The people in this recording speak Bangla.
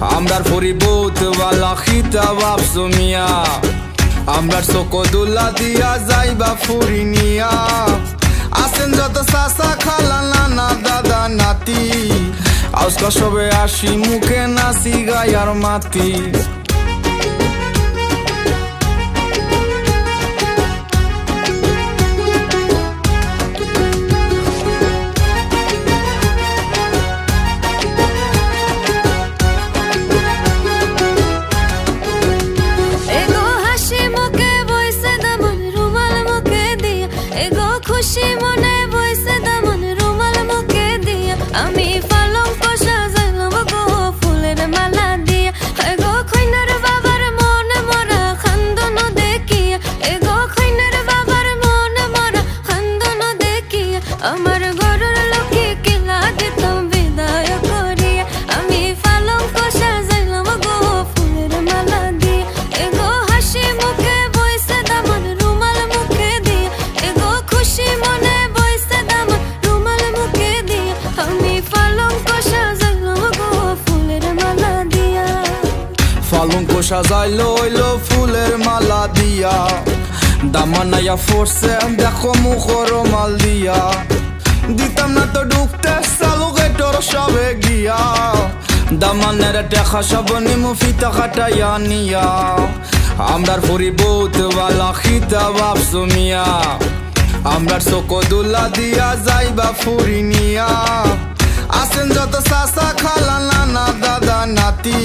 আমরার পরিবোধ ওয়ালা খিতা বাপসো মিয়া আমরার চকদুল্লা দিয়া যাইবা ফুরিনিয়া আছেন যত চাচা খালা নানা দাদা নাতি আজকা সবে আসি মুখে নাচি গায়ার মাতি খুশি মনে বইছে দামন রুমাল মুখে দিয়া আমি পালঙ্ক সাজাইলাম গো ফুলের মালা দিয়া গো খৈনার বাবার মনে মরা খান্দন দেখিয়া গো খৈনার বাবার মনে মরা খান্দন দেখিয়া আমার ঘরের লোকে কিলা দিতাম বিদায় করিয়া আমি পালঙ্ক সাজাইলাম গো ফুলের মালা দিয়া গো হাসি মুখে বইছে দামন রুমাল মুখে দিয়া গো খুশি মনে বইছে দামন রুমাল মুখে দিয়া আমি পালঙ্ক সাজাইলাম গো ফুলের মালা দিয়া পালঙ্ক সাজাইলো হইলো ফুলের মালা দিয়া দামানাইয়া ফোরছে দেখো মুখর মাল দিয়া দিতাম না তো ঢুকতে চালু গেটর সবে গিয়া দামানের টেকা সব নিমু ফিতা কাটাইয়া নিয়া আমরার পরিবোধ ওয়ালা খিতা বাপসো মিয়া আমরার চকদুল্লা দিয়া যাইবা ফুরিনিয়া আছেন যত চাচা খালা নানা দাদা নাতি